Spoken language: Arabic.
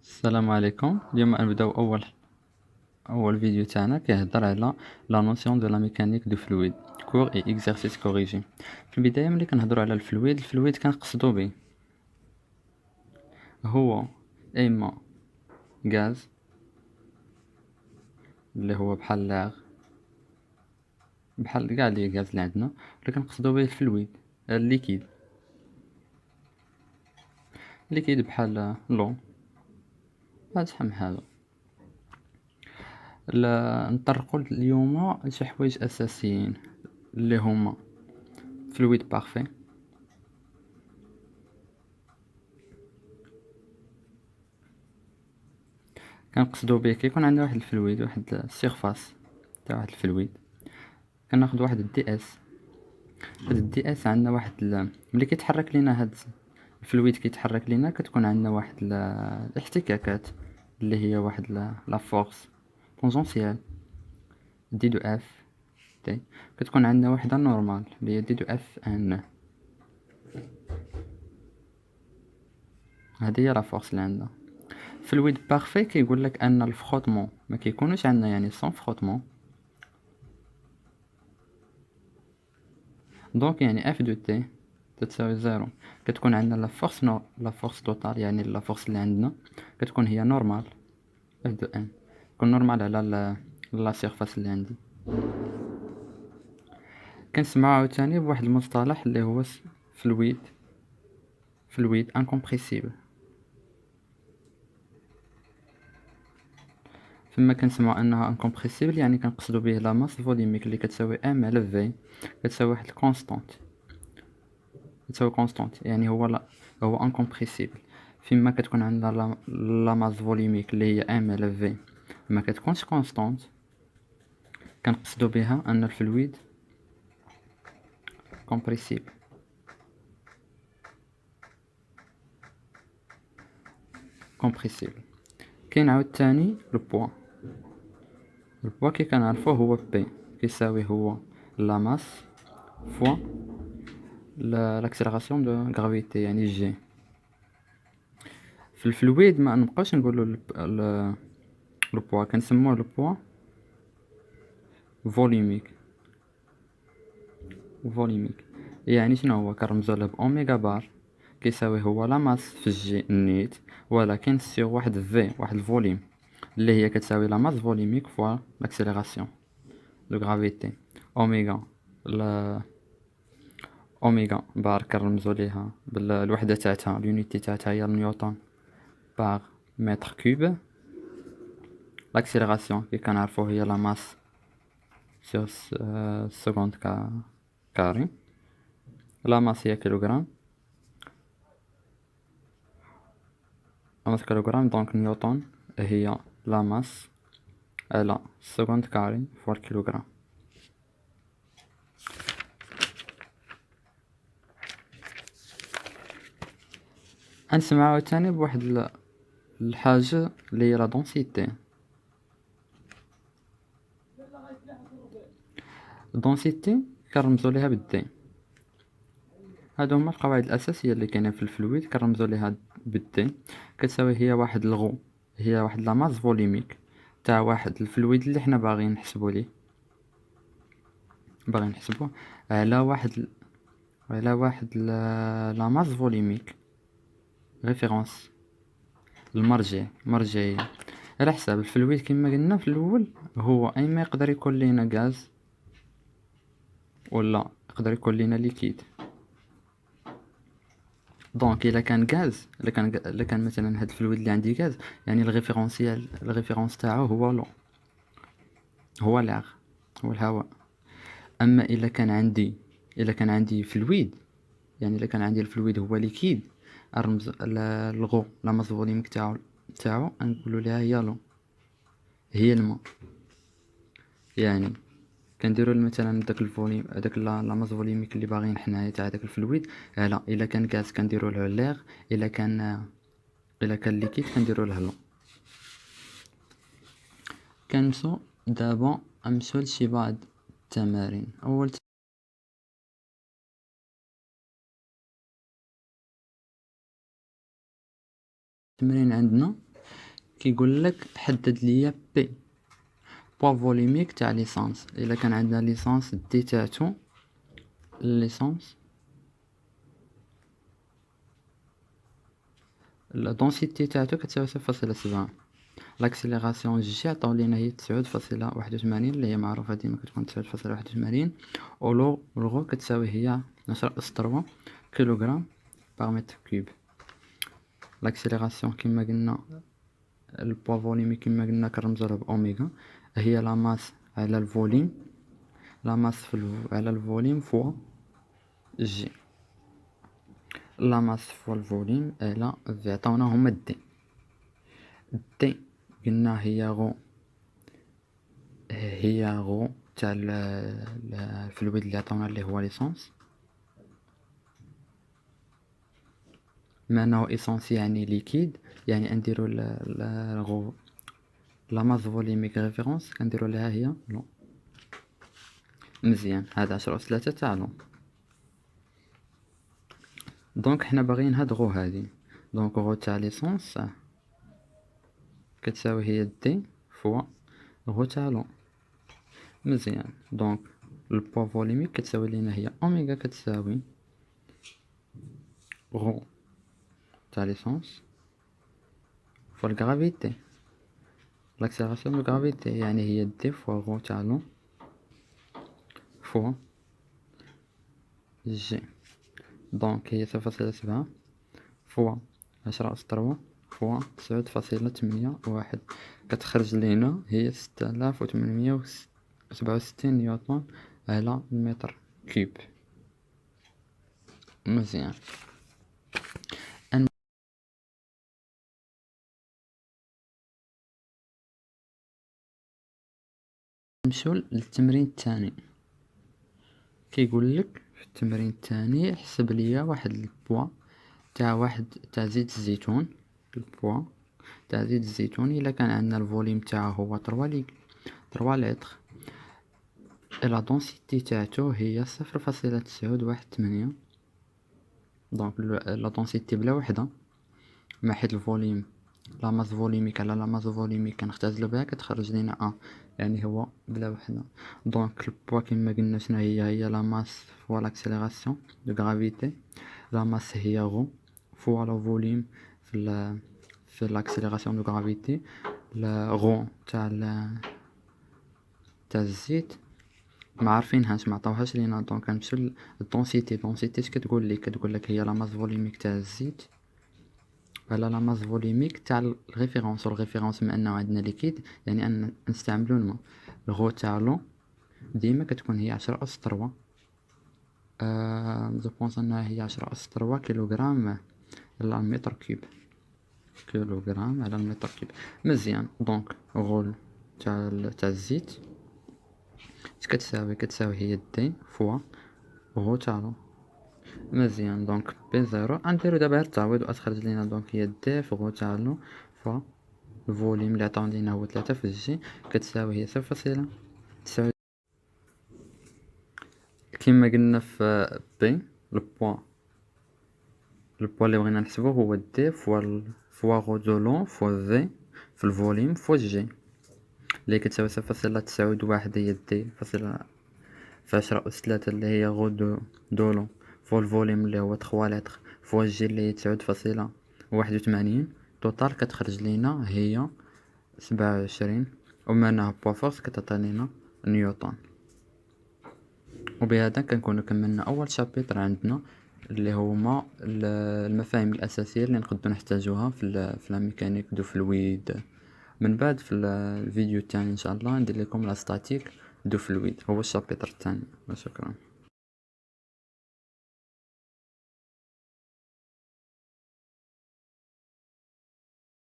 السلام عليكم. اليوم غنبداو اول فيديو تاعنا كيهضر على لا نوسيون دو لا ميكانيك دو فلويد كور اي اكزرسيس كوريجي. في البدايه ملي كنهضروا على الفلويد كنقصدوا به هو اما غاز اللي هو بحال لاغ، بحال كاع لي غاز اللي عندنا، ولا كنقصدوا به الفلويد الليكيد بحال لو، بحال شحال من حاجه. نطرقوا اليوم لشي حوايج اساسيين اللي هما فلويد بارفي. كنقصدو به كيكون عندنا واحد الفلويد، واحد السيرفاس تاع واحد الفلويد، كناخد واحد الدي اس. هاد الدي اس عندنا واحد ملي كيتحرك لينا هاد الفلويد كيتحرك لينا، كتكون عندنا واحد الاحتكاكات اللي هي واحد لا فورس طونجونسيال دي دو اف تي. كتكون عندنا وحده نورمال اللي هي دي دو اف ان. هذه هي لا فورس اللي عندنا. فلويد بارفي كيقول لك ان الفروتمون ما كيكونوش عندنا، يعني سون فروتمون، دونك يعني اف دو تي تتساوي زيرو. كتكون عندنا لا فورس توتال، يعني لا فورس اللي عندنا كتكون هي نورمال اف دو ان، تكون نورمال على لا سيرفاس اللي عندي. كنسمعو عاوتاني بواحد المصطلح اللي هو فلويد انكومبريسيبل. فما كنسمعو انها انكومبريسيبل يعني كنقصدو به لا ماس فوليميك اللي كتساوي ام على في، كتساوي واحد الكونستانت، يعني هو انكومبريسيبل. فيما كتكون عندنا لا ماس فوليميك اللي هي ام على في ما كتكونش كونستانت، كنقصدو بها ان الفلويد كومبريسيبل. كاين عاوتاني البوا كي كنعرفوه هو بي كيساوي هو لا ماس فوا لاكسيليراسيون دو غرافيتي يعني جي. في الفلويد ما نبقاوش نقولوا لو بوا، كنسموه لو بوا فوليميك. يعني شنو هو؟ كنرمزو له باوميغا بار كيساوي هو لا ماس في الجي نيت، ولكن سيغ واحد في واحد الفوليم اللي هي كتساوي لا ماس فوليميك فوا لاكسيليراسيون دو غرافيتي. اوميغا اوميغا بار كنرمزو ليها بالوحده تاعتها، اليونيتي تاعتها هي نيوتن بار متر كوب. لاكسيليراسيون كي كنعرفو هي لا ماس سيغ سكوند كاري. لا ماس هي كيلوغرام، لا ماس كيلوغرام، دونك نيوتن هي لا ماس على سكوند كاري فوا الكيلوغرام. غنسمعو عاوتاني بواحد الحاجة اللي هي لا دونسيتي. الدونسيتي كنرمزو ليها بالدي. هادو هما القواعد الاساسيه اللي كاينين في الفلويد، كنرمزو ليها بالدي. كتساوي هي واحد الغو، هي واحد لا ماس فوليميك تاع واحد الفلويد اللي حنا باغيين نحسبو على واحد لا ماس فوليميك ريفيرونس مرجعيه. على حساب الفلويد كما قلنا في الاول، هو اما يقدر يكون لينا غاز ولا يقدر يكون لينا ليكيد. دونك الا كان غاز، الا كان مثلا هاد الفلويد اللي عندي غاز، يعني الريفيرونس تاعو هو لاغ، هو الهواء. اما الا كان عندي فلويد، يعني الا كان عندي الفلويد هو ليكيد، الرمز الغو لا ماس فوليميك تاعو نقولوا ليها هي لو، هي الماء. يعني كنديروا مثلا داك الفوليوم، داك لا ماس فوليميك اللي باغيين حنايا تاع داك الفلويد، لا الا كان غاز كنديروا له لاغ، الا كان ليكيد كنديروا له لو. كنمشيو دابا نمشيو لشي بعض التمارين. اول التمرين عندنا كيقول لك حدد ليا بي بوا فوليميك تاع ليسانس. الا كان عندنا ليسانس دي تاعتو ليسانس لا دونسيتي تاعتو كتساوي 0.7. لاكسيليراسيون جي عطاو لينا هي 9.81 اللي هي معروفة ديما كتكون 9.81 و الغو كتساوي هي 10 كيلوغرام باغ متر كوب. لاكسيليراسيون كيما قلنا البوا فوليمي كيما قلنا كنرمزولها بأوميغا، هي لا ماس على الفوليم، لا ماس على الفوليم فوا جي، لا ماس فوا الفوليم على في. عطاونا هما دي قلنا هي غو تاع الفلويد اللي عطاونا اللي هو ليسونس. بما انه ايسونس يعني ليكيد، يعني نديرو غو لا ماس فوليميك ريفيرونس كنديرو لها هي لو. مزيان، هذا 10 أس 3 تاع لو. دونك حنا باغيين هاد غو هادي، دونك غو تاع ليسونس كتساوي هي دي فوا غو تاع لو. مزيان، دونك البوا فوليميك كتساوي لينا هي اوميغا كتساوي غو تاع ليسونس فوا الغرافيتي، لاكسيلراسيون دو غرافيتي، يعني هي دي فوا غو تاع لو فوا جي. دونك هي 0.7 فوا 10 أس 3 فوا 9.81 كتخرج لينا هي 6867 نيوتن على المتر كوب. مزيان، نمشيو للتمرين الثاني. كيقول لك في التمرين الثاني حسب ليا واحد البوا تاع زيت الزيتون. البوا تاع زيت الزيتون الا كان عندنا الفوليم تاعه هو 3 لتر، لا دونسيتي تاعتو هي 0.918. دونك لا دونسيتي بلا وحده، ما حيت الفوليم لا ماس فوليميك على لا ماس فوليميك كنختزلو بها كتخرج لينا يعني هو بلا وحده. دونك البوا كيما قلنا شنو هي لا ماس فوا لاكسيليراسيون دو غرافيتي. لا ماس هي غو فوا لو فوليم في لاكسيليراسيون دو غرافيتي. لا غو تاع الزيت ما عارفينهاش، ما عطاوهاش لينا. دونك نمشيو للدونسيتي. دونسيتي اش كتقول لك هي لا ماس فوليميك تاع الزيت على لا ماس فوليميك تاع الريفيرونس. والريفيرونس بما انه عندنا ليكيد يعني ان نستعملو الماء. الغو تاع لو ديما كتكون هي 10 أس 3. جو بونس انها هي 10 أس 3 كيلوغرام على المتر كوب. كيلوغرام على المتر كوب. مزيان، دونك غول تاع الزيت اش كتساوي هي دي فوا غو تاع لو. مزيان، دونك بي زيرو نديرو دابا هاد التعويض و تخرج لينا. دونك هي دي فغو تاع لو فوا الفوليم اللي عطاو لينا هو 3 في الجي كتساوي هي 0.9. كيما قلنا في بي البوا اللي بغينا نحسبوه هو دي فوا غو دو لون فوا في في الفوليم فوا جي اللي كتساوي 0.91. هي دي في 10 أس 3 اللي هي غو دو لون فوا الفوليم اللي هو 3 لتر فوا جي اللي هي 9.81. توتال كتخرج لينا هي 27. وما انها بوا فورس كتعطي لينا نيوتن. وبهذا كنكونو كملنا اول شابيتر عندنا اللي هما المفاهيم الاساسيه اللي نقدروا نحتاجوها في لا ميكانيك دو فلويد. من بعد في الفيديو الثاني ان شاء الله ندير لكم لا ستاتيك دو فلويد، هو الشابيتر الثاني. شكرا.